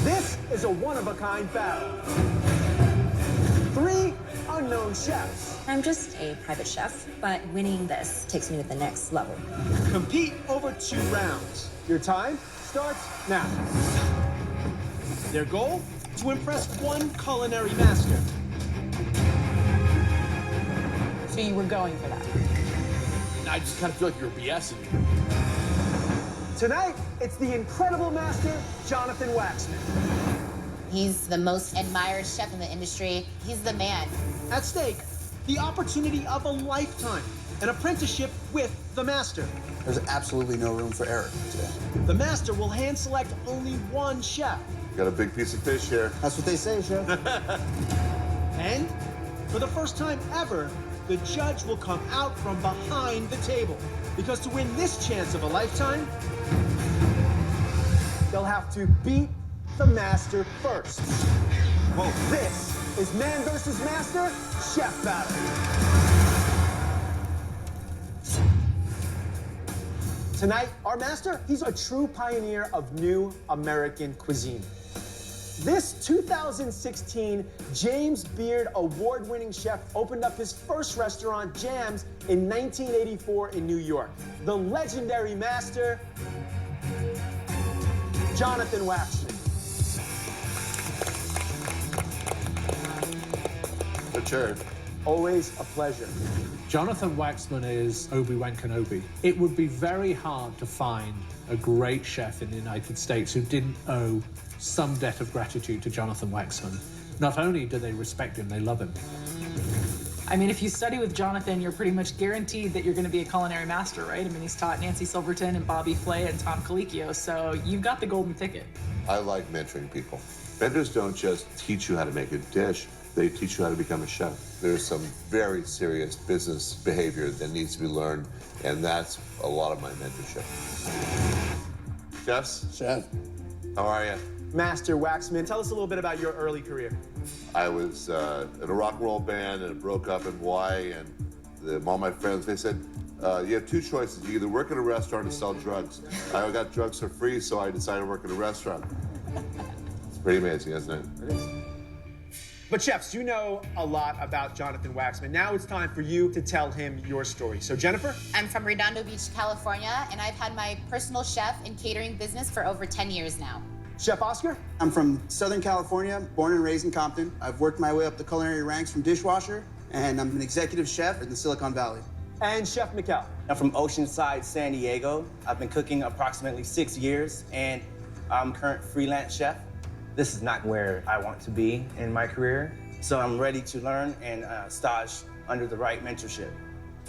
This is a one-of-a-kind battle. 3 unknown chefs. I'm just a private chef, but winning this takes me to the next level. Compete over 2 rounds. Your time starts now. Their goal? To impress one culinary master. So you were going for that? I just kind of feel like you're BSing. Tonight, it's the incredible master, Jonathan Waxman. He's the most admired chef in the industry. He's the man. At stake, the opportunity of a lifetime, an apprenticeship with the master. There's absolutely no room for error today. The master will hand select only one chef. Got a big piece of fish here. That's what they say, Chef. And for the first time ever, the judge will come out from behind the table. Because to win this chance of a lifetime, they'll have to beat the master first. Well, this is man versus master chef battle. Tonight, our master, he's a true pioneer of new American cuisine. This 2016 James Beard award-winning chef opened up his first restaurant, Jams, in 1984 in New York. The legendary master, Jonathan Waxman. Richard. Always a pleasure. Jonathan Waxman is Obi-Wan Kenobi. It would be very hard to find a great chef in the United States who didn't owe some debt of gratitude to Jonathan Waxman. Not only do they respect him, they love him. I mean, if you study with Jonathan, you're pretty much guaranteed that you're going to be a culinary master, right? I mean, he's taught Nancy Silverton and Bobby Flay and Tom Colicchio, so you've got the golden ticket. I like mentoring people. Vendors don't just teach you how to make a dish, they teach you how to become a chef. There's some very serious business behavior that needs to be learned, and that's a lot of my mentorship. Chefs? Chef. How are you? Master Waxman, tell us a little bit about your early career. I was in a rock and roll band, and it broke up in Hawaii, and all my friends, they said, you have 2 choices. You either work at a restaurant or sell drugs. I got drugs for free, so I decided to work at a restaurant. It's pretty amazing, isn't it? It is. But chefs, you know a lot about Jonathan Waxman. Now it's time for you to tell him your story. So Jennifer? I'm from Redondo Beach, California, and I've had my personal chef and catering business for over 10 years now. Chef Oscar? I'm from Southern California, born and raised in Compton. I've worked my way up the culinary ranks from dishwasher, and I'm an executive chef in the Silicon Valley. And Chef Mikel? I'm from Oceanside, San Diego. I've been cooking approximately 6 years, and I'm current freelance chef. This is not where I want to be in my career, so I'm ready to learn and stage under the right mentorship.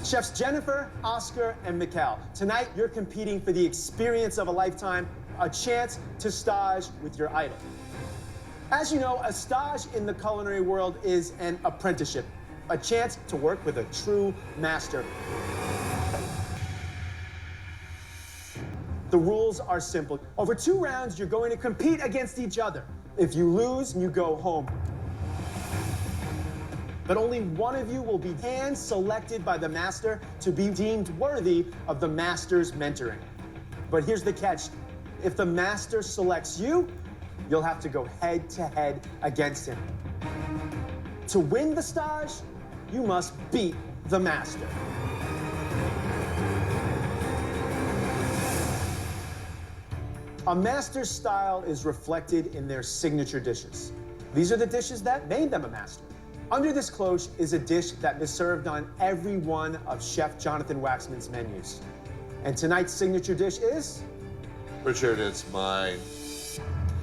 Chefs Jennifer, Oscar, and Mikel, tonight you're competing for the experience of a lifetime, a chance to stage with your idol. As you know, a stage in the culinary world is an apprenticeship, a chance to work with a true master. The rules are simple. Over 2 rounds, you're going to compete against each other. If you lose, you go home. But only one of you will be hand-selected by the master to be deemed worthy of the master's mentoring. But here's the catch. If the master selects you, you'll have to go head-to-head against him. To win the stage, you must beat the master. A master's style is reflected in their signature dishes. These are the dishes that made them a master. Under this cloche is a dish that is served on every one of Chef Jonathan Waxman's menus. And tonight's signature dish is? Richard, it's my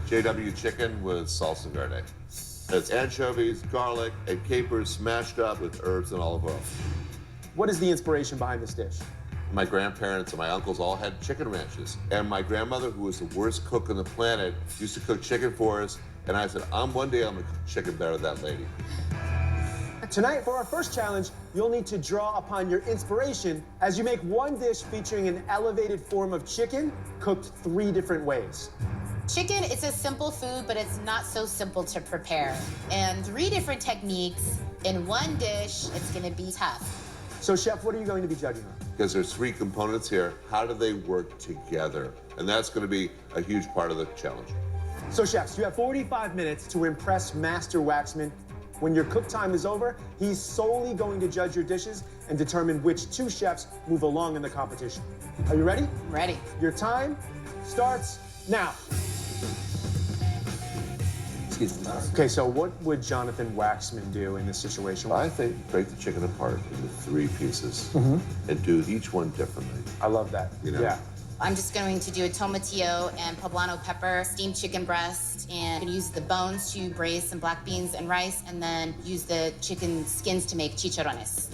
JW chicken with salsa verde. It's anchovies, garlic, and capers smashed up with herbs and olive oil. What is the inspiration behind this dish? My grandparents and my uncles all had chicken ranches. And my grandmother, who was the worst cook on the planet, used to cook chicken for us. And I said, one day I'm gonna cook chicken better than that lady. Tonight, for our first challenge, you'll need to draw upon your inspiration as you make one dish featuring an elevated form of chicken cooked 3 different ways. Chicken is a simple food, but it's not so simple to prepare. And 3 different techniques in one dish, it's gonna be tough. So, Chef, what are you going to be judging on? because there's 3 components here. How do they work together? And that's going to be a huge part of the challenge. So chefs, you have 45 minutes to impress Master Waxman. When your cook time is over, he's solely going to judge your dishes and determine which 2 chefs move along in the competition. Are you ready? Ready. Your time starts now. Excuse me. Okay, so what would Jonathan Waxman do in this situation? I think break the chicken apart into 3 pieces and do each one differently. I love that. You know? Yeah. I'm just going to do a tomatillo and poblano pepper, steamed chicken breast, and use the bones to braise some black beans and rice, and then use the chicken skins to make chicharrones.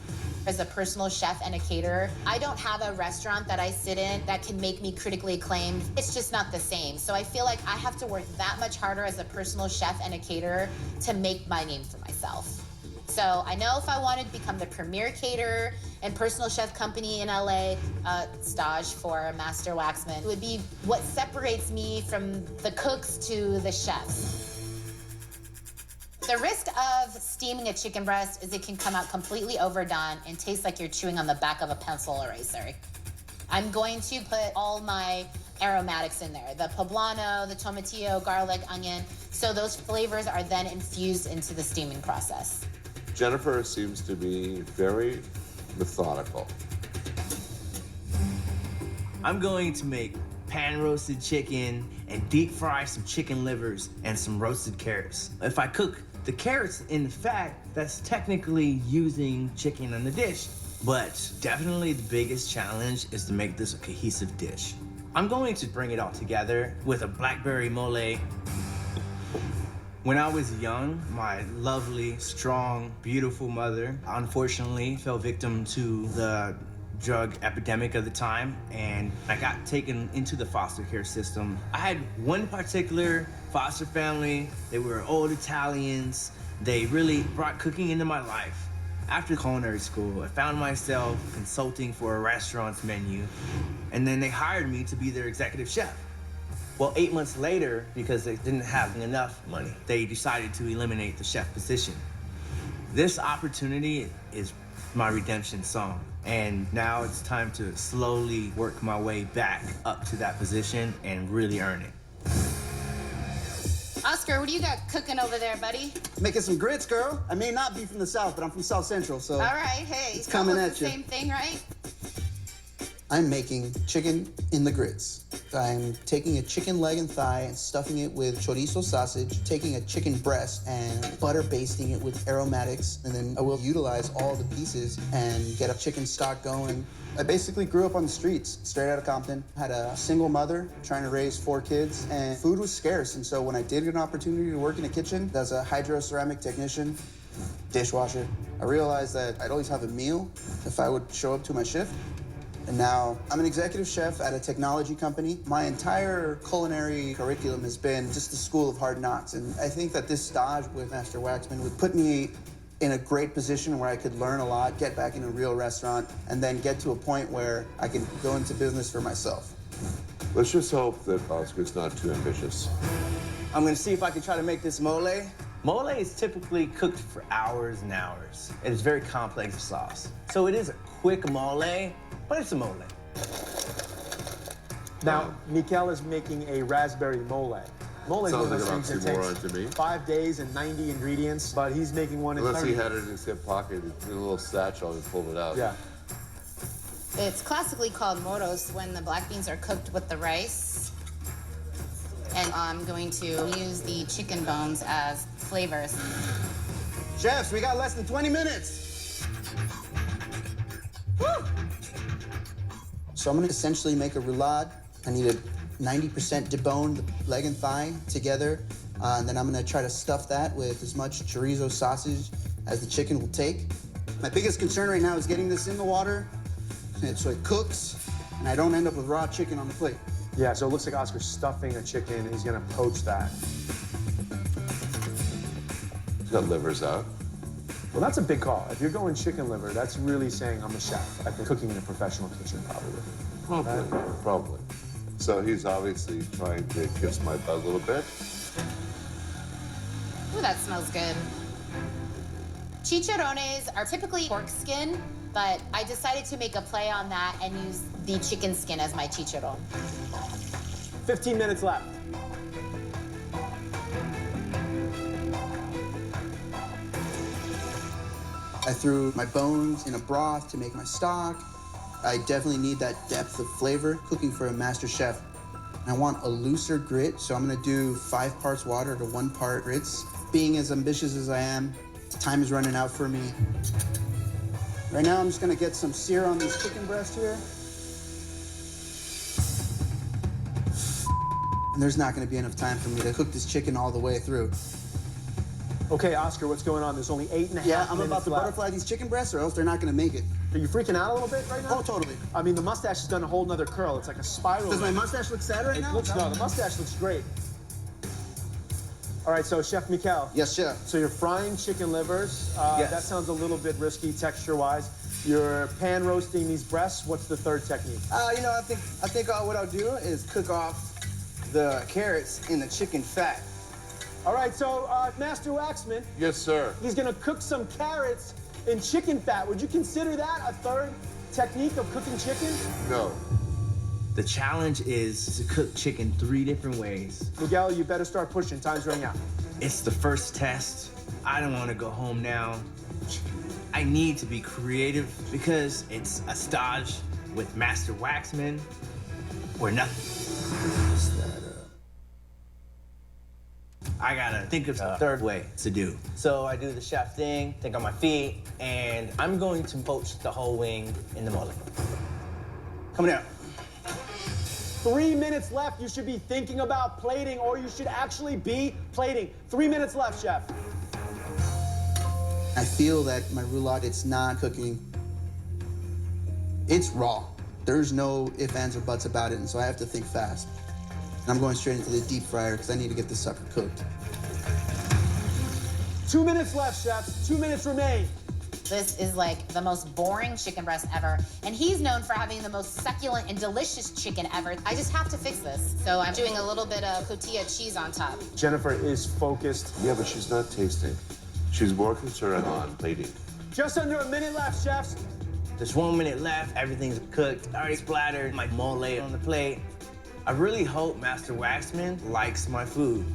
As a personal chef and a caterer, I don't have a restaurant that I sit in that can make me critically acclaimed. It's just not the same. So I feel like I have to work that much harder as a personal chef and a caterer to make my name for myself. So I know if I wanted to become the premier caterer and personal chef company in LA, stage for Master Waxman, it would be what separates me from the cooks to the chefs. The risk of steaming a chicken breast is it can come out completely overdone and taste like you're chewing on the back of a pencil eraser. I'm going to put all my aromatics in there, the poblano, the tomatillo, garlic, onion, so those flavors are then infused into the steaming process. Jennifer seems to be very methodical. I'm going to make pan-roasted chicken and deep fry some chicken livers and some roasted carrots. If I cook the carrots in fat, that's technically using chicken in the dish. But definitely the biggest challenge is to make this a cohesive dish. I'm going to bring it all together with a blackberry mole. When I was young, my lovely, strong, beautiful mother unfortunately fell victim to the drug epidemic of the time, and I got taken into the foster care system. I had one particular foster family. They were old Italians. They really brought cooking into my life. After culinary school, I found myself consulting for a restaurant's menu, and then they hired me to be their executive chef. Well, 8 months later, because they didn't have enough money, they decided to eliminate the chef position. This opportunity is my redemption song, and now it's time to slowly work my way back up to that position and really earn it. Oscar, what do you got cooking over there, buddy? Making some grits, girl. I may not be from the South, but I'm from South Central, so. All right, hey, it's coming almost at the you. same thing, right? I'm making chicken in the grits. I'm taking a chicken leg and thigh and stuffing it with chorizo sausage, taking a chicken breast and butter basting it with aromatics, and then I will utilize all the pieces and get a chicken stock going. I basically grew up on the streets, straight out of Compton. Had a single mother trying to raise 4 kids, and food was scarce. And so when I did get an opportunity to work in a kitchen as a hydroceramic technician, dishwasher, I realized that I'd always have a meal if I would show up to my shift. And now I'm an executive chef at a technology company. My entire culinary curriculum has been just the school of hard knocks. And I think that this stage with Master Waxman would put me in a great position where I could learn a lot, get back in a real restaurant, and then get to a point where I can go into business for myself. Let's just hope that Oscar's not too ambitious. I'm gonna see if I can try to make this mole. Mole is typically cooked for hours and hours. It is very complex sauce. So it is a quick mole, but it's a mole. Now, Mikel is making a raspberry mole. Mole is one of those things that takes 5 days and 90 ingredients, but he's making one in 30 Unless he had it in his hip pocket, in a little satchel, and pulled it out. Yeah. It's classically called moros when the black beans are cooked with the rice. And I'm going to use the chicken bones as flavors. Chefs, we got less than 20 minutes. Woo! So I'm gonna essentially make a roulade. I need a 90% debone the leg and thigh together. And then I'm gonna try to stuff that with as much chorizo sausage as the chicken will take. My biggest concern right now is getting this in the water so it cooks and I don't end up with raw chicken on the plate. Yeah, so it looks like Oscar's stuffing a chicken. He's gonna poach that. He's got livers out. Well, that's a big call. If you're going chicken liver, that's really saying I'm a chef. I've been cooking in a professional kitchen, probably. Probably. So he's obviously trying to kiss my butt a little bit. Ooh, that smells good. Chicharrones are typically pork skin, but I decided to make a play on that and use the chicken skin as my chicharron. 15 minutes left. I threw my bones in a broth to make my stock. I definitely need that depth of flavor cooking for a master chef. I want a looser grit, so I'm gonna do 5 parts water to 1 part grits. Being as ambitious as I am, time is running out for me. Right now, I'm just gonna get some sear on this chicken breast here. And there's not gonna be enough time for me to cook this chicken all the way through. Okay, Oscar, what's going on? There's only 8.5 minutes Yeah, I'm about left. to butterfly these chicken breasts or else they're not gonna make it. Are you freaking out a little bit right now? Oh, totally. I mean, the mustache has done a whole nother curl. It's like a spiral. Does my mustache look sad right now? No, the mustache looks great. All right, so Chef Mikel. Yes, chef. So you're frying chicken livers. Yes. That sounds a little bit risky texture-wise. You're pan roasting these breasts. What's the third technique? You know, I think what I'll do is cook off the carrots in the chicken fat. All right, so Master Waxman, Yes, sir. he's gonna cook some carrots in chicken fat. Would you consider that a third technique of cooking chicken? No. The challenge is to cook chicken 3 different ways. Miguel, you better start pushing. Time's running out. It's the first test. I don't want to go home now. I need to be creative because it's a stage with Master Waxman or nothing. I gotta think of a third way to do. So I do the chef thing, think on my feet, and I'm going to poach the whole wing in the mole. Coming out. 3 minutes left. You should be thinking about plating, or you should actually be plating. 3 minutes left, Chef. I feel that my roulade, it's not cooking. It's raw. There's no ifs, ands, or buts about it, and so I have to think fast. And I'm going straight into the deep fryer because I need to get this sucker cooked. 2 minutes left, chefs. 2 minutes remain. This is like the most boring chicken breast ever, and he's known for having the most succulent and delicious chicken ever. I just have to fix this. So I'm doing a little bit of cotija cheese on top. Jennifer is focused. Yeah, but she's not tasting. She's more concerned on plating. Just under a minute left, chefs. There's 1 minute left, everything's cooked, already splattered, my mole on the plate. I really hope Master Waxman likes my food.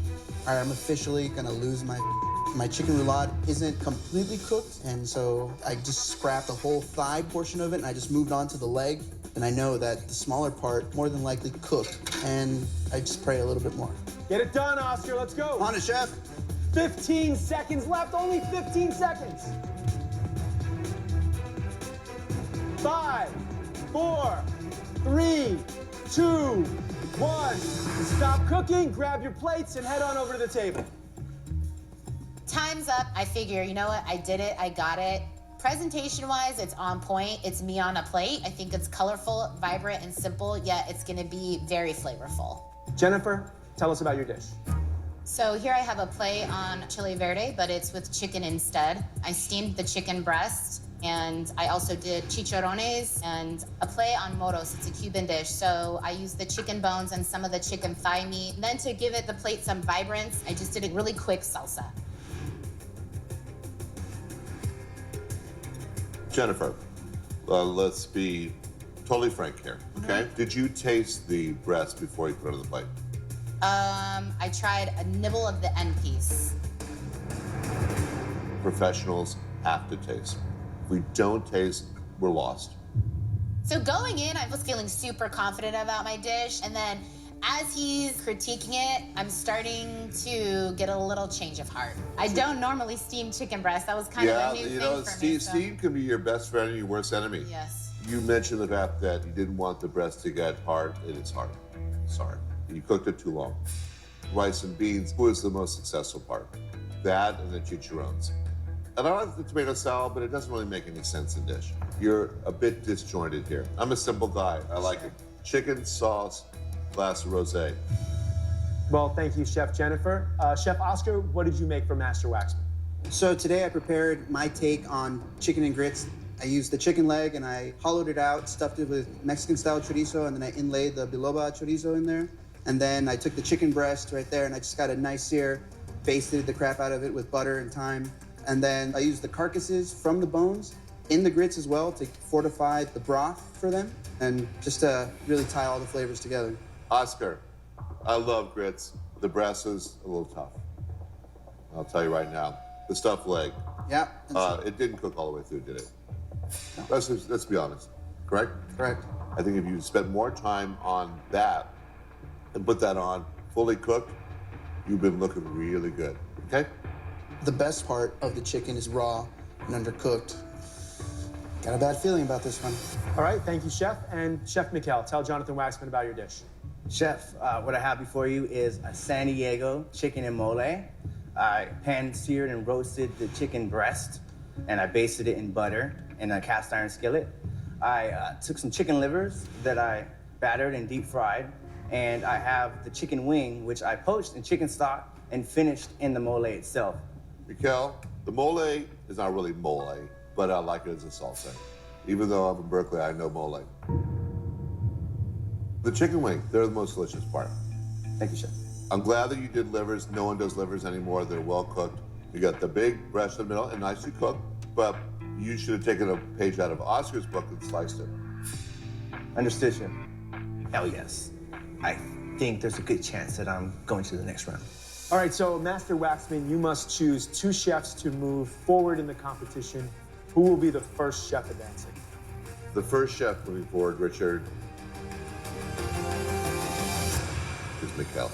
All right, I'm officially gonna lose my chicken roulade isn't completely cooked, and so I just scrapped the whole thigh portion of it, and I just moved on to the leg. And I know that the smaller part more than likely cooked, and I just pray a little bit more. Get it done, Oscar. Let's go. On it, chef. 15 seconds left. Only 15 seconds. 5, 4, 3, 2, 1. Stop cooking, grab your plates, and head on over to the table. Time's up. I figure, you know what? I did it. I got it. Presentation-wise, it's on point. It's me on a plate. I think it's colorful, vibrant, and simple, yet it's gonna be very flavorful. Jennifer, tell us about your dish. So here I have a play on chile verde, but it's with chicken instead. I steamed the chicken breast, and I also did chicharrones and a play on moros. It's a Cuban dish. So I used the chicken bones and some of the chicken thigh meat. And then to give it the plate some vibrance, I just did a really quick salsa. Jennifer, let's be totally frank here, okay? Did you taste the breast before you put it on the plate? I tried a nibble of the end piece. Professionals have to taste. If we don't taste, we're lost. So going in, I was feeling super confident about my dish, and then as he's critiquing it, I'm starting to get a little change of heart. I don't normally steam chicken breast. That was kind of a new thing for me. Steam can be your best friend and your worst enemy. Yes. You mentioned the fact that you didn't want the breast to get hard, and it's hard. Sorry. You cooked it too long. Rice and beans was the most successful part. That and the chicharrones. And I like the tomato salad, but it doesn't really make any sense in dish. You're a bit disjointed here. I'm a simple guy. I like it. Chicken, sauce, glass of rosé. Well, thank you, Chef Jennifer. Chef Oscar, what did you make for Master Waxman? So today I prepared my take on chicken and grits. I used the chicken leg and I hollowed it out, stuffed it with Mexican-style chorizo, and then I inlaid the biloba chorizo in there. And then I took the chicken breast right there and I just got a nice sear, basted the crap out of it with butter and thyme. And then I used the carcasses from the bones in the grits as well to fortify the broth for them and just to really tie all the flavors together. Oscar, I love grits. The breast is a little tough. I'll tell you right now. The stuffed leg, Yeah. it didn't cook all the way through, did it? No. Let's be honest, correct? Correct. I think if you spent more time on that and put that on fully cooked, you've been looking really good, okay? The best part of the chicken is raw and undercooked. Got a bad feeling about this one. All right, thank you, Chef. And Chef Mikel, tell Jonathan Waxman about your dish. Chef, what I have before you is a San Diego chicken and mole. I pan-seared and roasted the chicken breast, and I basted it in butter in a cast iron skillet. I took some chicken livers that I battered and deep fried, and I have the chicken wing, which I poached in chicken stock and finished in the mole itself. Mikel, the mole is not really mole, but I like it as a salsa. Even though I'm from Berkeley, I know mole. The chicken wing, they're the most delicious part. Thank you, Chef. I'm glad that you did livers. No one does livers anymore. They're well cooked. You got the big breast in the middle and nicely cooked, but you should have taken a page out of Oscar's book and sliced it. Understood, Chef. Hell yes. I think there's a good chance that I'm going to the next round. All right, so Master Waxman, you must choose 2 chefs to move forward in the competition. Who will be the first chef advancing? The first chef moving forward, Richard, is Mikel.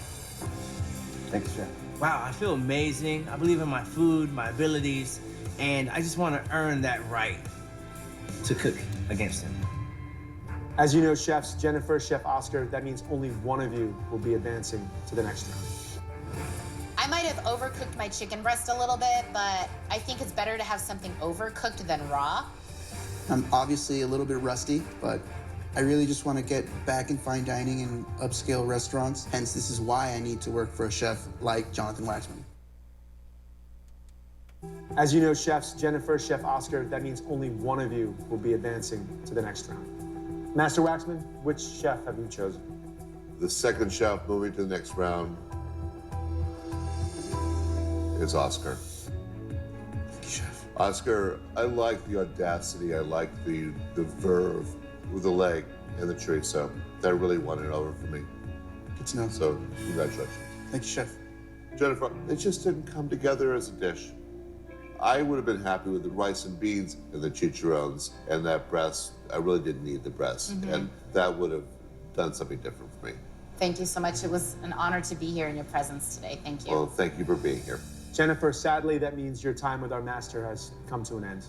Thank you, Chef. Wow, I feel amazing. I believe in my food, my abilities, and I just want to earn that right to cook against him. As you know, chefs, Jennifer, Chef Oscar, that means only one of you will be advancing to the next round. I might have overcooked my chicken breast a little bit, but I think it's better to have something overcooked than raw. I'm obviously a little bit rusty, but I really just want to get back in fine dining and upscale restaurants. Hence, this is why I need to work for a chef like Jonathan Waxman. As you know, chefs, Jennifer, Chef Oscar, that means only one of you will be advancing to the next round. Master Waxman, which chef have you chosen? The second chef moving to the next round is Oscar. Thank you, Chef. Oscar, I like the audacity. I like the verve with the leg and the chorizo. That really won it over for me. Good to know. So, congratulations. Thank you, Chef. Jennifer, it just didn't come together as a dish. I would have been happy with the rice and beans and the chicharrones and that breast. I really didn't need the breast. And that would have done something different for me. Thank you so much. It was an honor to be here in your presence today. Thank you. Well, thank you for being here. Jennifer, sadly, that means your time with our master has come to an end.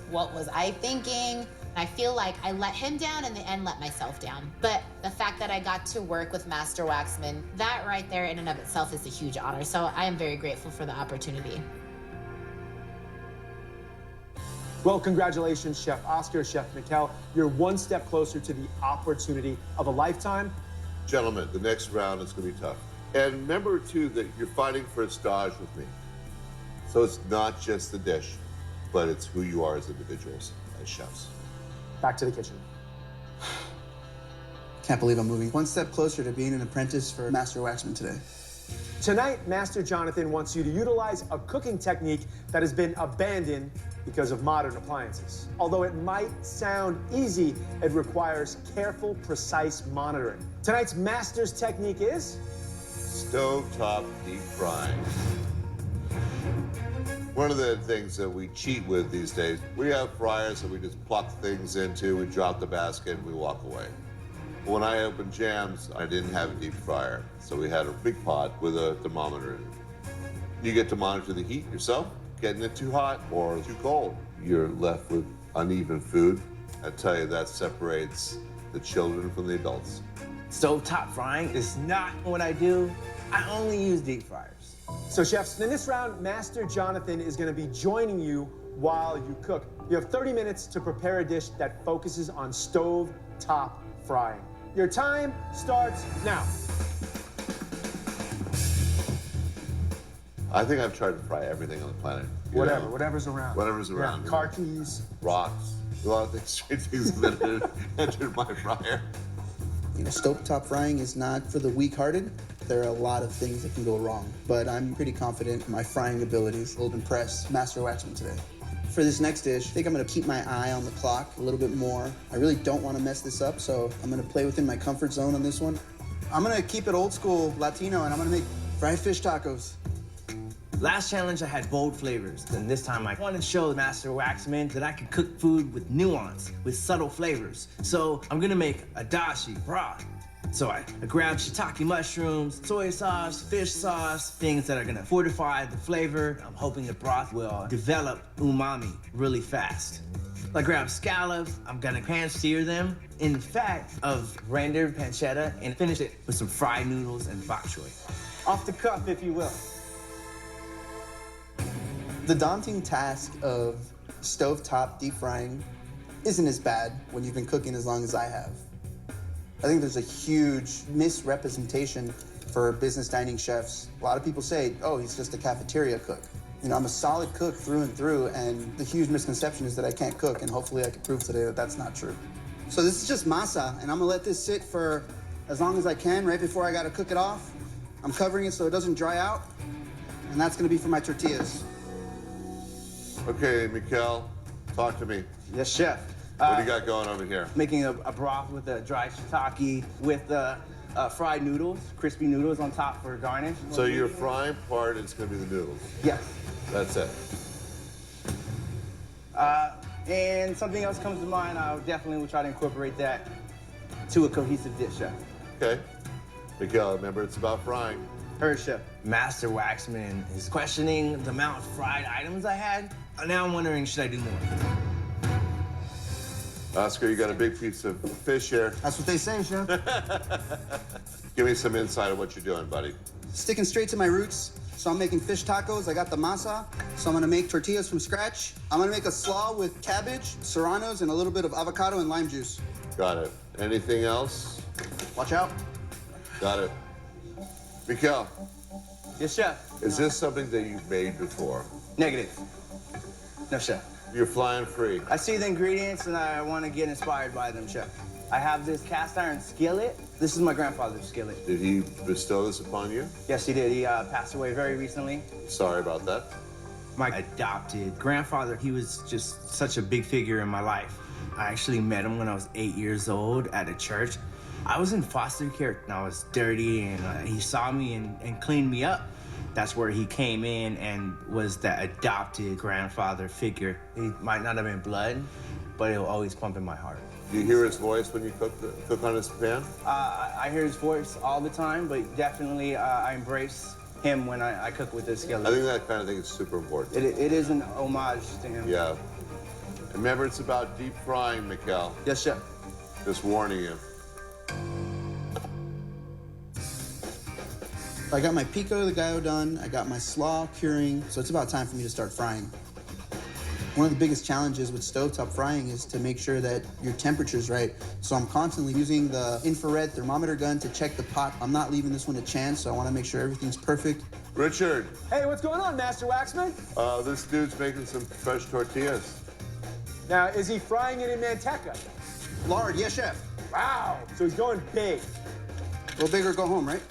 What was I thinking? I feel like I let him down and in the end let myself down. But the fact that I got to work with Master Waxman, that right there in and of itself is a huge honor. So I am very grateful for the opportunity. Well, congratulations, Chef Oscar, Chef Mikel. You're one step closer to the opportunity of a lifetime. Gentlemen, the next round is going to be tough. And remember, too, that you're fighting for a stage with me. So it's not just the dish, but it's who you are as individuals, as chefs. Back to the kitchen. Can't believe I'm moving one step closer to being an apprentice for Master Waxman today. Tonight, Master Jonathan wants you to utilize a cooking technique that has been abandoned because of modern appliances. Although it might sound easy, it requires careful, precise monitoring. Tonight's master's technique is Stovetop deep frying. One of the things that we cheat with these days, we have fryers that we just pluck things into, we drop the basket, and we walk away. When I opened Jams, I didn't have a deep fryer, so we had a big pot with a thermometer in it. You get to monitor the heat yourself, getting it too hot or too cold. You're left with uneven food. I tell you, that separates the children from the adults. Stovetop frying is not what I do. I only use deep fryers. So chefs, in this round, Master Jonathan is going to be joining you while you cook. You have 30 minutes to prepare a dish that focuses on stove top frying. Your time starts now. I think I've tried to fry everything on the planet. you know? Whatever's around. Whatever's around. Yeah, car keys. Rocks. A lot of things, strange things that entered my fryer. You know, stovetop frying is not for the weak-hearted. There are a lot of things that can go wrong, but I'm pretty confident in my frying abilities will impress Master Waxman today. For this next dish, I think I'm gonna keep my eye on the clock a little bit more. I really don't wanna mess this up, so I'm gonna play within my comfort zone on this one. I'm gonna keep it old school Latino, and I'm gonna make fried fish tacos. Last challenge, I had bold flavors. And this time, I wanted to show Master Waxman that I could cook food with nuance, with subtle flavors. So I'm gonna make a dashi broth. So I grabbed shiitake mushrooms, soy sauce, fish sauce, things that are gonna fortify the flavor. I'm hoping the broth will develop umami really fast. I grabbed scallops, I'm gonna pan-sear them in fat of rendered pancetta and finish it with some fried noodles and bok choy. Off the cuff, if you will. The daunting task of stovetop deep frying isn't as bad when you've been cooking as long as I have. I think there's a huge misrepresentation for business dining chefs. A lot of people say, oh, he's just a cafeteria cook. You know, I'm a solid cook through and through, and the huge misconception is that I can't cook, and hopefully I can prove today that that's not true. So this is just masa, and I'm gonna let this sit for as long as I can, right before I gotta cook it off. I'm covering it so it doesn't dry out, and that's gonna be for my tortillas. Okay, Mikel, talk to me. Yes, chef. What do you got going over here? Making a broth with a dry shiitake with fried noodles, crispy noodles on top for garnish. So your frying part is going to be the noodles. Yes. That's it. And something else comes to mind, I definitely will try to incorporate that to a cohesive dish, chef. Okay. Mikel, remember it's about frying. Heard, chef. Master Waxman is questioning the amount of fried items I had. Now I'm wondering, should I do more? Oscar, you got a big piece of fish here. That's what they say, chef. Give me some insight of what you're doing, buddy. Sticking straight to my roots. So I'm making fish tacos. I got the masa. So I'm gonna make tortillas from scratch. I'm gonna make a slaw with cabbage, serranos, and a little bit of avocado and lime juice. Got it. Anything else? Watch out. Got it. Mikel, Yes, chef. is this something that you've made before? Negative. No, chef. You're flying free. I see the ingredients and I want to get inspired by them, chef. I have this cast iron skillet. This is my grandfather's skillet. Did he bestow this upon you? Yes, he did. He passed away very recently. Sorry about that. My adopted grandfather, he was just such a big figure in my life. I actually met him when I was 8 years old at a church. I was in foster care and I was dirty, and he saw me and cleaned me up. That's where he came in and was that adopted grandfather figure. He might not have been blood, but it'll always pump in my heart. Do you hear his voice when you cook on his pan? I hear his voice all the time, but definitely I embrace him when I cook with this skillet. I think that kind of thing is super important. It is an homage to him. Yeah. Remember, it's about deep frying, Mikel. Yes, chef. Just warning you. I got my pico de gallo done. I got my slaw curing, so it's about time for me to start frying. One of the biggest challenges with stovetop frying is to make sure that your temperature's right. So I'm constantly using the infrared thermometer gun to check the pot. I'm not leaving this one a chance, so I want to make sure everything's perfect. Richard. Hey, what's going on, Master Waxman? This dude's making some fresh tortillas. Now, is he frying it in manteca? Lard, yes, chef. Wow, so he's going big. Go big or go home, right?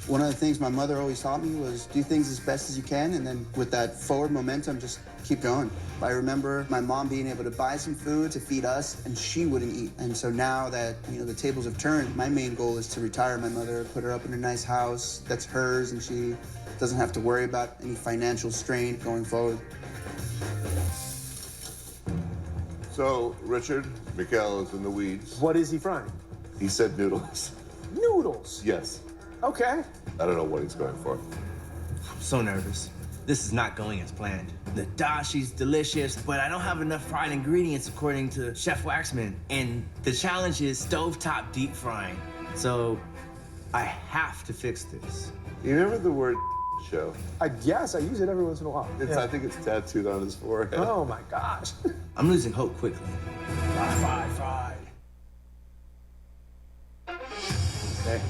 One of the things my mother always taught me was do things as best as you can, and then with that forward momentum, just keep going. I remember my mom being able to buy some food to feed us, and she wouldn't eat. And so now that, you know, the tables have turned, my main goal is to retire my mother, put her up in a nice house that's hers, and she doesn't have to worry about any financial strain going forward. So, Richard, Mikel is in the weeds. What is he frying? He said noodles. Noodles. Yes. Okay. I don't know what he's going for. I'm so nervous. This is not going as planned. The dashi's delicious, but I don't have enough fried ingredients according to Chef Waxman. And the challenge is stovetop deep frying. So I have to fix this. You remember the word show? I guess I use it every once in a while. I think it's tattooed on his forehead. Oh my gosh. I'm losing hope quickly. Fried. Okay.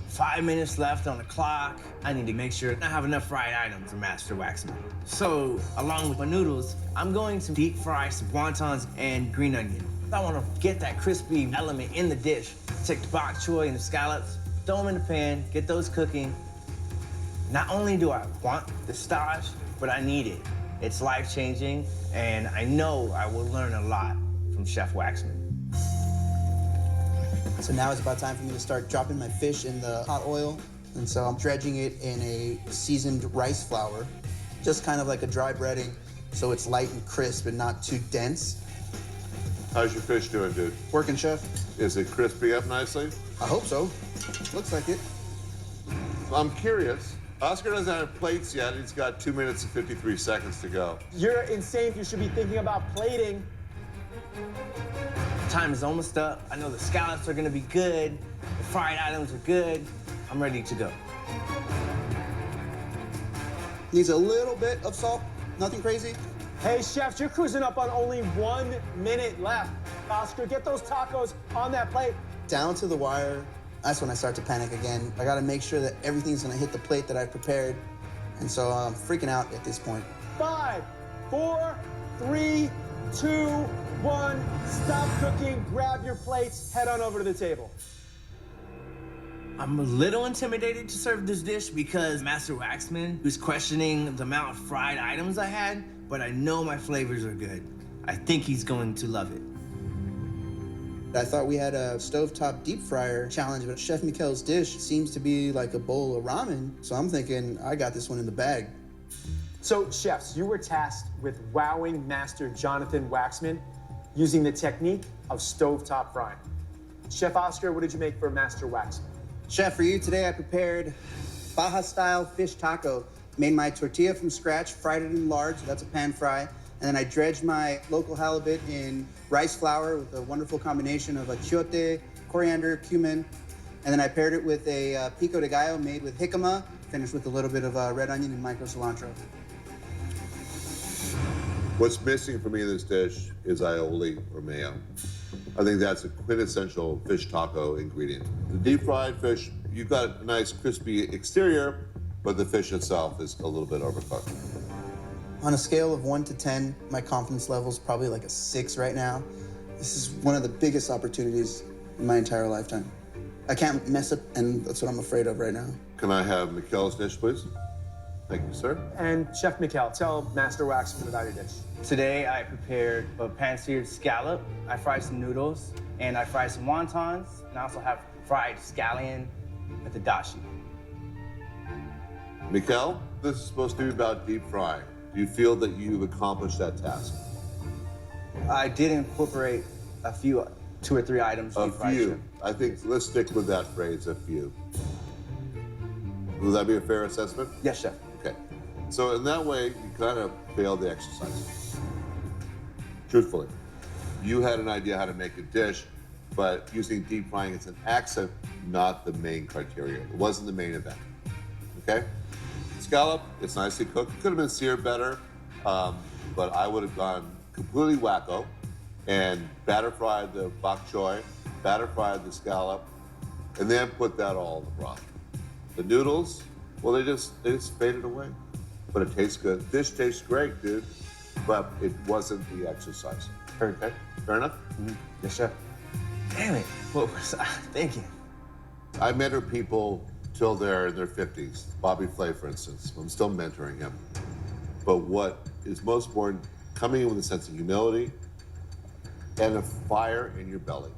5 minutes left on the clock. I need to make sure I have enough fried items to Master Waxman. So, along with my noodles, I'm going to deep fry some wontons and green onion. I want to get that crispy element in the dish. Take the bok choy and the scallops, throw them in the pan, get those cooking. Not only do I want the starch, but I need it. It's life-changing, and I know I will learn a lot from Chef Waxman. So now it's about time for me to start dropping my fish in the hot oil. And so I'm dredging it in a seasoned rice flour, just kind of like a dry breading, so it's light and crisp and not too dense. How's your fish doing, dude? Working, chef? Is it crispy up nicely? I hope so. Looks like it. I'm curious. Oscar doesn't have plates yet. He's got 2 minutes and 53 seconds to go. You're insane. You should be thinking about plating. Time is almost up. I know the scallops are gonna be good. The fried items are good. I'm ready to go. Needs a little bit of salt, nothing crazy. Hey, chefs, you're cruising up on only 1 minute left. Oscar, get those tacos on that plate. Down to the wire. That's when I start to panic again. I gotta make sure that everything's gonna hit the plate that I've prepared. And so I'm freaking out at this point. 5, 4, 3, 2, 1. Stop cooking, grab your plates, head on over to the table. I'm a little intimidated to serve this dish because Master Waxman was questioning the amount of fried items I had, but I know my flavors are good. I think he's going to love it. I thought we had a stovetop deep fryer challenge, but Chef Mikel's dish seems to be like a bowl of ramen. So I'm thinking I got this one in the bag. So, chefs, you were tasked with wowing Master Jonathan Waxman using the technique of stovetop frying. Chef Oscar, what did you make for Master Waxman? Chef, for you today, I prepared BAJA-STYLE fish taco. Made my tortilla from scratch, fried it in lard, so that's a pan fry. And then I dredged my local halibut in rice flour with a wonderful combination of achiote, coriander, cumin. And then I paired it with a pico de gallo made with jicama, finished with a little bit of red onion and micro cilantro. What's missing for me in this dish is aioli or mayo. I think that's a quintessential fish taco ingredient. The deep fried fish, you've got a nice crispy exterior, but the fish itself is a little bit overcooked. On a scale of 1 to 10, my confidence level is probably like a 6 right now. This is one of the biggest opportunities in my entire lifetime. I can't mess up, and that's what I'm afraid of right now. Can I have Mikel's dish, please? Thank you, sir. And Chef Mikel, tell Master Waxman about your dish. Today I prepared a pan-seared scallop. I fried some noodles, and I fried some wontons, and I also have fried scallion with the dashi. Mikel, this is supposed to be about deep frying. Do you feel that you've accomplished that task? I did incorporate a few, 2 or 3 items. A few. I think let's stick with that phrase, a few. Will that be a fair assessment? Yes, chef. Okay. So in that way, you kind of failed the exercise. Truthfully, you had an idea how to make a dish, but using deep frying as an accent, not the main criteria. It wasn't the main event. Okay? Scallop, it's nicely cooked. Could have been seared better, but I would have gone completely wacko and batter fried the bok choy, batter fried the scallop, and then put that all in the broth. The noodles, well, they just faded away, but it tastes good. Dish tastes great, dude, but it wasn't the exercise. Okay, fair enough? Mm-hmm. Yes, chef. Damn it, what was I thinking? I mentor people till they're in their 50s. Bobby Flay, for instance. I'm still mentoring him. But what is most important, coming in with a sense of humility and a fire in your belly.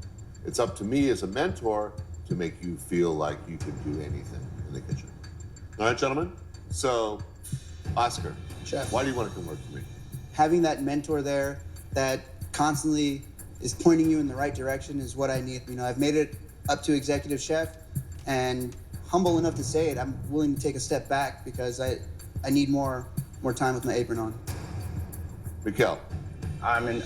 It's up to me as a mentor to make you feel like you can do anything in the kitchen. All right, gentlemen? So, Oscar, Chef. why do you want to come work for me? Having that mentor there that constantly is pointing you in the right direction is what I need. You know, I've made it up to executive chef, and humble enough to say it, I'm willing to take a step back because I need more time with my apron on. Mikel. I'm an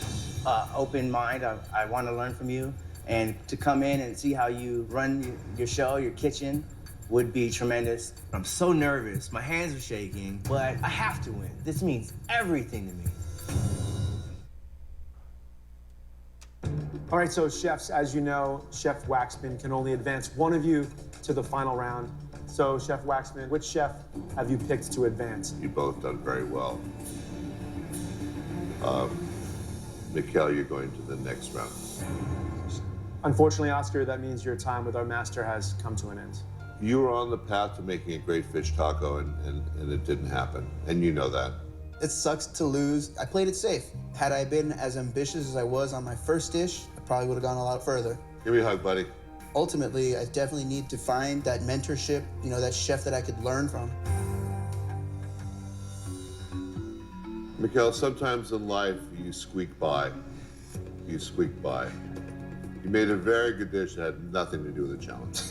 open mind. I want to learn from you, and to come in and see how you run your show, your kitchen, would be tremendous. I'm so nervous. My hands are shaking, but I have to win. This means everything to me. All right, so chefs, as you know, Chef Waxman can only advance one of you to the final round. So, Chef Waxman, which chef have you picked to advance? You both done very well. Mikel, you're going to the next round. Unfortunately, Oscar, that means your time with our master has come to an end. You were on the path to making a great fish taco, and it didn't happen, and you know that. It sucks to lose. I played it safe. Had I been as ambitious as I was on my first dish, I probably would have gone a lot further. Give me a hug, buddy. Ultimately, I definitely need to find that mentorship, you know, that chef that I could learn from. Mikel, sometimes in life you squeak by. You squeak by. You made a very good dish that had nothing to do with the challenge.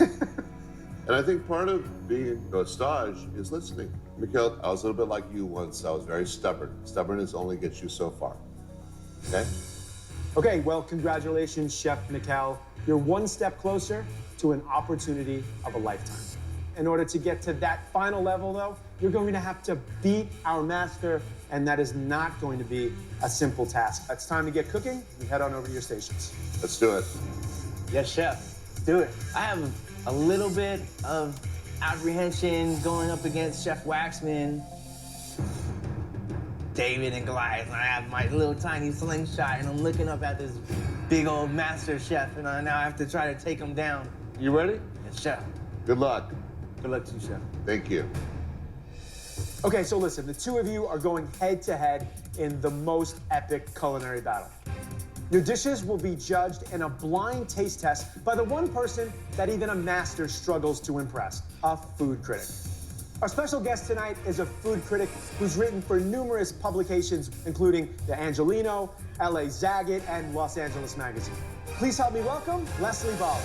And I think part of being a stage is listening. Mikel, I was a little bit like you once. I was very stubborn. Stubbornness only gets you so far. Okay? Okay, well, congratulations, Chef Mikel. You're one step closer to an opportunity of a lifetime. In order to get to that final level, though, you're going to have to beat our master, and that is not going to be a simple task. It's time to get cooking. We head on over to your stations. Let's do it. Yes, chef. Let's do it. I have a little bit of apprehension going up against Chef Waxman. David and Goliath, and I have my little tiny slingshot, and I'm looking up at this big old master chef, and now I have to try to take him down. You ready? Yes, chef. Good luck. Good luck to you, chef. Thank you. Okay, so listen, the two of you are going head to head in the most epic culinary battle. Your dishes will be judged in a blind taste test by the one person that even a master struggles to impress, a food critic. Our special guest tonight is a food critic who's written for numerous publications, including The Angelino, LA Zagat, and Los Angeles Magazine. Please help me welcome Leslie Ball.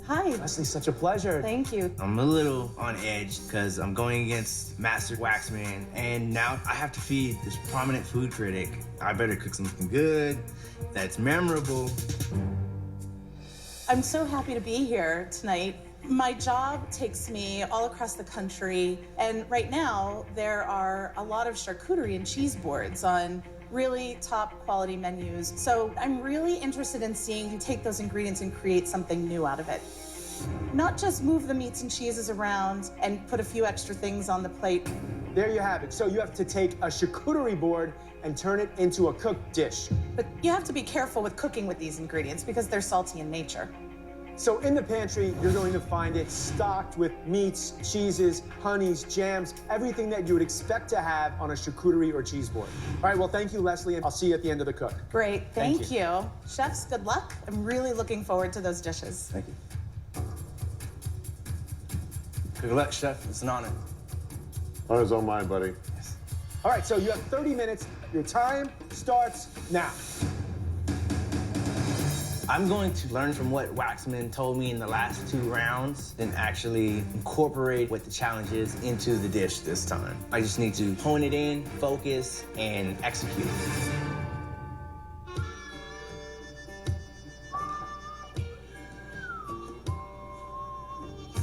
Hi. Leslie, such a pleasure. Thank you. I'm a little on edge because I'm going against Master Waxman, and now I have to feed this prominent food critic. I better cook something good, that's memorable. I'm so happy to be here tonight. My job takes me all across the country, and right now there are a lot of charcuterie and cheese boards on really top quality menus. So I'm really interested in seeing you take those ingredients and create something new out of it. Not just move the meats and cheeses around and put a few extra things on the plate. There you have it. So you have to take a charcuterie board and turn it into a cooked dish. But you have to be careful with cooking with these ingredients because they're salty in nature. So in the pantry, you're going to find it stocked with meats, cheeses, honeys, jams, everything that you would expect to have on a charcuterie or cheese board. All right, well, thank you, Leslie, and I'll see you at the end of the cook. Great, thank you. Chefs, good luck. I'm really looking forward to those dishes. Thank you. Good luck, chef. It's an honor. Honor's on mine, buddy. Yes. All right, so you have 30 minutes. Your time starts now. I'm going to learn from what Waxman told me in the last 2 rounds and actually incorporate what the challenge is into the dish this time. I just need to hone it in, focus, and execute.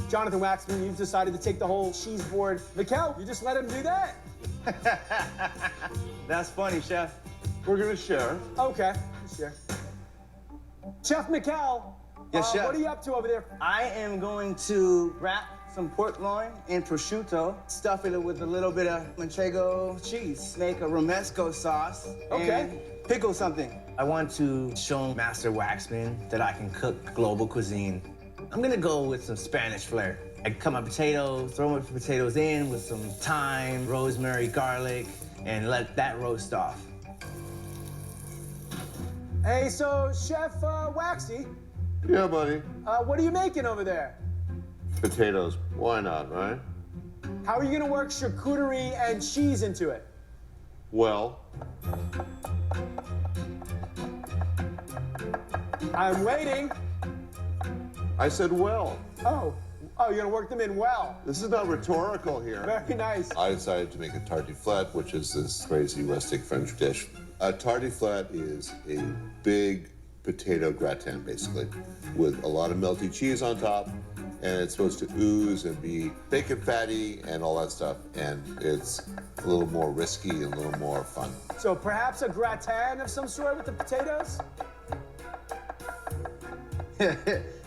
Jonathan Waxman, you've decided to take the whole cheese board. Mikel, you just let him do that. That's funny, chef. We're gonna share. Okay, share. Chef Mikel, Yes, chef. What are you up to over there? I am going to wrap some pork loin in prosciutto, stuff it with a little bit of Manchego cheese, make a Romesco sauce, Okay. and pickle something. I want to show Master Waxman that I can cook global cuisine. I'm gonna go with some Spanish flair. I cut my potatoes, throw my potatoes in with some thyme, rosemary, garlic, and let that roast off. Hey, so Chef Waxy, Yeah, buddy. what are you making over there? Potatoes. Why not, right? How are you gonna work charcuterie and cheese into it? Well, I'm waiting. I said well. Oh, you're gonna work them in well. This is not rhetorical here. Very nice. I decided to make a tartiflette, which is this crazy rustic French dish. A tartiflette is a big potato gratin, basically, with a lot of melty cheese on top, and it's supposed to ooze and be bacon fatty and all that stuff, and it's a little more risky and a little more fun. So perhaps a gratin of some sort with the potatoes?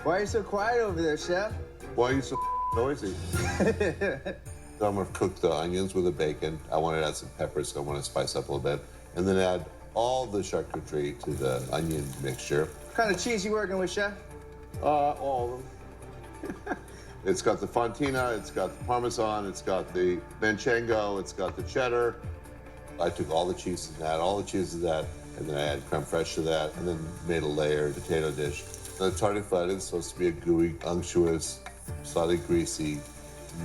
Why are you so quiet over there, chef? Why are you so noisy? So I'm gonna cook the onions with the bacon. I want to add some peppers, so I want to spice up a little bit. And then add all the charcuterie to the onion mixture. What kind of cheese you working with, chef? All of them. It's got the fontina, it's got the parmesan, it's got the manchego, it's got the cheddar. I took all the cheese and add all the cheese to that, and then I add creme fraiche to that, and then made a layered potato dish. The tartiflette is supposed to be a gooey, unctuous, slightly greasy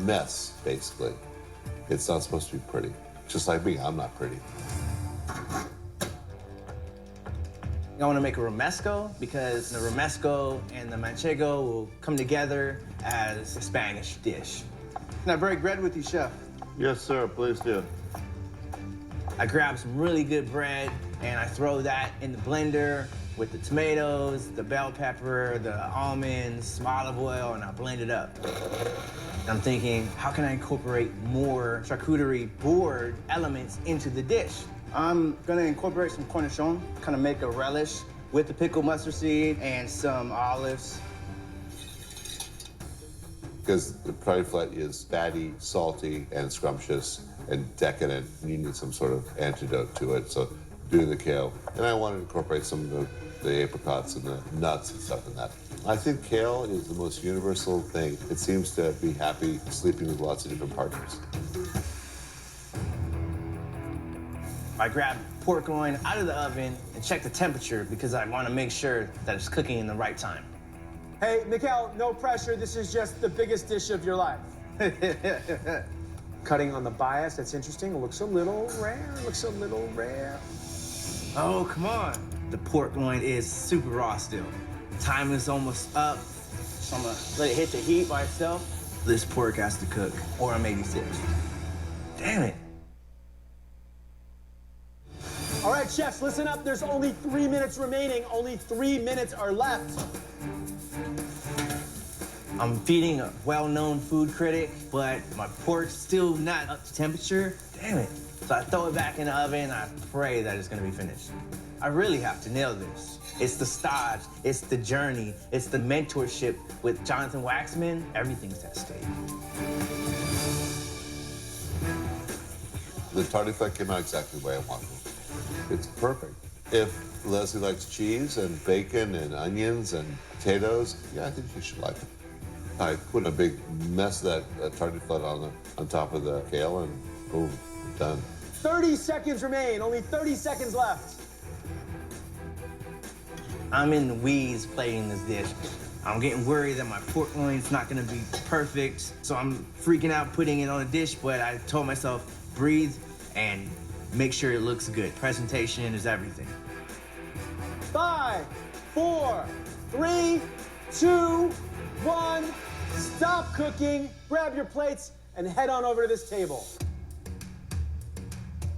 mess, basically. It's not supposed to be pretty. Just like me, I'm not pretty. I want to make a romesco because the romesco and the manchego will come together as a Spanish dish. Can I break bread with you, Chef? Yes, sir, please do. I grab some really good bread and I throw that in the blender with the tomatoes, the bell pepper, the almonds, some olive oil, and I blend it up. And I'm thinking, how can I incorporate more charcuterie board elements into the dish? I'm gonna incorporate some cornichon, kind of make a relish with the pickled mustard seed and some olives. Because the tartiflette is fatty, salty, and scrumptious and decadent. You need some sort of antidote to it, so do the kale. And I want to incorporate some of the apricots and the nuts and stuff in that. I think kale is the most universal thing. It seems to be happy sleeping with lots of different partners. I grab pork loin out of the oven and check the temperature because I want to make sure that it's cooking in the right time. Hey, Mikel, no pressure. This is just the biggest dish of your life. Cutting on the bias, that's interesting. It looks a little rare, Oh, come on. The pork loin is super raw still. Time is almost up, so I'm gonna let it hit the heat by itself. This pork has to cook, or I'm 86. Damn it. All right, chefs, listen up. There's only 3 minutes remaining. Only 3 minutes are left. I'm feeding a well-known food critic, but my pork's still not up to temperature. Damn it. So I throw it back in the oven, and I pray that it's gonna be finished. I really have to nail this. It's the stage, it's the journey, it's the mentorship with Jonathan Waxman. Everything's at stake. The tartiflette came out exactly the way I wanted it. It's perfect. If Leslie likes cheese and bacon and onions and potatoes, yeah, I think she should like it. I put a big mess of that tartiflette on top of the kale, and boom, done. 30 seconds remain. Only 30 seconds left. I'm in the weeds plating this dish. I'm getting worried that my pork loin's not gonna be perfect, so I'm freaking out putting it on a dish, but I told myself, breathe and make sure it looks good. Presentation is everything. 5, 4, 3, 2, 1. Stop cooking, grab your plates, and head on over to this table.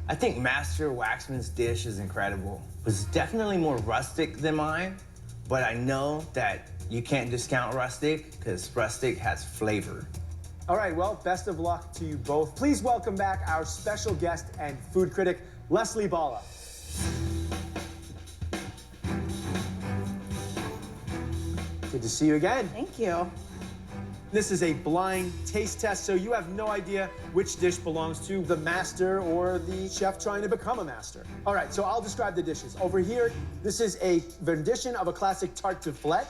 I think Master Waxman's dish is incredible. It's definitely more rustic than mine, but I know that you can't discount rustic because rustic has flavor. All right, well, best of luck to you both. Please welcome back our special guest and food critic, Leslie Bala. Good to see you again. Thank you. This is a blind taste test, so you have no idea which dish belongs to the master or the chef trying to become a master. All right, so I'll describe the dishes. Over here, this is a rendition of a classic tartiflette.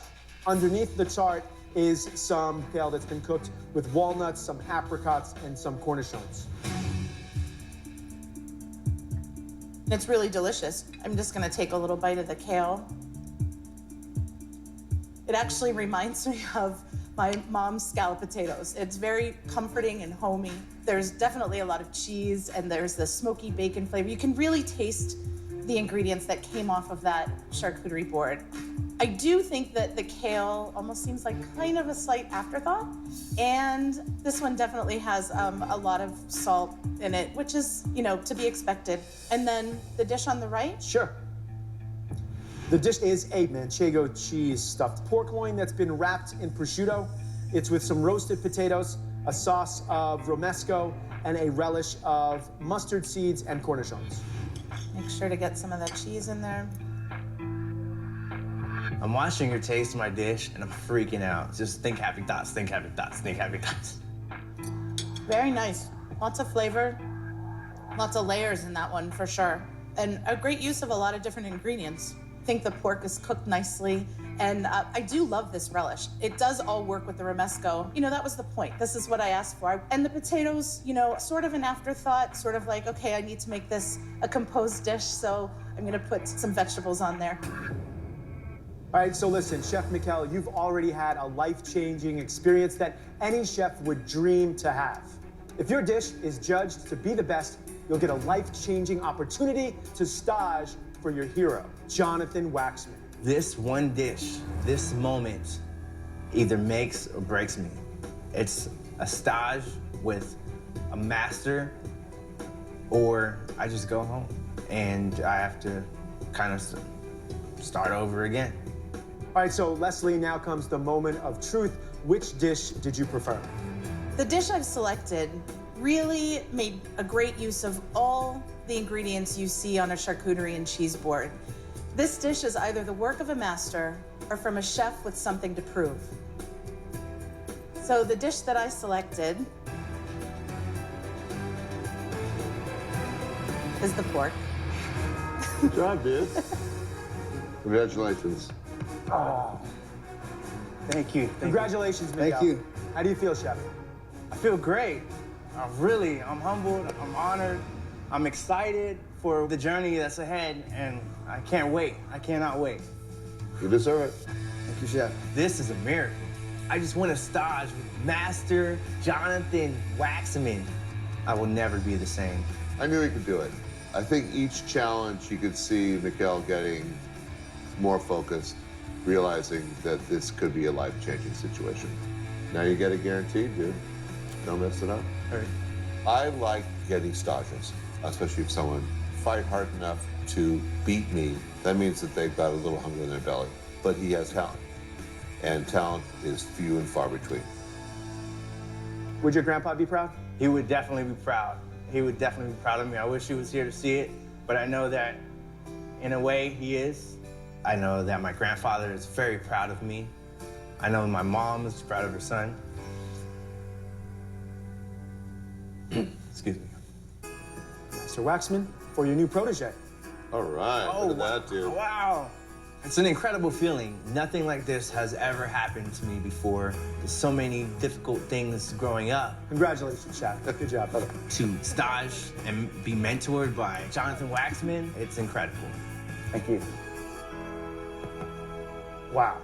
Underneath the tart is some kale that's been cooked with walnuts, some apricots, and some cornichons. It's really delicious. I'm just gonna take a little bite of the kale. It actually reminds me of my mom's scallop potatoes. It's very comforting and homey. There's definitely a lot of cheese and there's the smoky bacon flavor. You can really taste the ingredients that came off of that charcuterie board. I do think that the kale almost seems like kind of a slight afterthought. And this one definitely has a lot of salt in it, which is, you know, to be expected. And then the dish on the right? Sure. The dish is a manchego cheese stuffed pork loin that's been wrapped in prosciutto. It's with some roasted potatoes, a sauce of romesco, and a relish of mustard seeds and cornichons. Make sure to get some of that cheese in there. I'm watching her taste my dish and I'm freaking out. Just think happy thoughts, think happy thoughts, think happy thoughts. Very nice. Lots of flavor, lots of layers in that one for sure. And a great use of a lot of different ingredients. I think the pork is cooked nicely And I do love this relish. It does all work with the romesco. You know, that was the point. This is what I asked for. And the potatoes, you know, sort of an afterthought, sort of like, okay, I need to make this a composed dish, so I'm gonna put some vegetables on there. All right, so listen, Chef Mikel, you've already had a life-changing experience that any chef would dream to have. If your dish is judged to be the best, you'll get a life-changing opportunity to stage for your hero, Jonathan Waxman. This one dish, this moment, either makes or breaks me. It's a stage with a master, or I just go home and I have to kind of start over again. All right, so Leslie, now comes the moment of truth. Which dish did you prefer? The dish I've selected really made a great use of all the ingredients you see on a charcuterie and cheese board. This dish is either the work of a master or from a chef with something to prove. So the dish that I selected is the pork. Good job, dude. Congratulations. Oh, thank you. Congratulations, Miguel. Thank you. How do you feel, Chef? I feel great. I'm humbled, I'm honored, I'm excited for the journey that's ahead, and I can't wait. I cannot wait. You deserve it. Thank you, Chef. This is a miracle. I just won a stage with Master Jonathan Waxman. I will never be the same. I knew he could do it. I think each challenge you could see Mikel getting more focused, realizing that this could be a life-changing situation. Now you get it guaranteed, dude. Don't mess it up. All right. I like getting stages, especially if someone fight hard enough to beat me. That means that they've got a little hunger in their belly. But he has talent, and talent is few and far between. Would your grandpa be proud? He would definitely be proud. He would definitely be proud of me. I wish he was here to see it, but I know that in a way he is. I know that my grandfather is very proud of me. I know my mom is proud of her son. Excuse me. Mr. Waxman, for your new protege. All right, look at that, dude. Wow. It's an incredible feeling. Nothing like this has ever happened to me before. There's so many difficult things growing up. Congratulations, Chef. Good job, brother. To stage and be mentored by Jonathan Waxman, it's incredible. Thank you. Wow.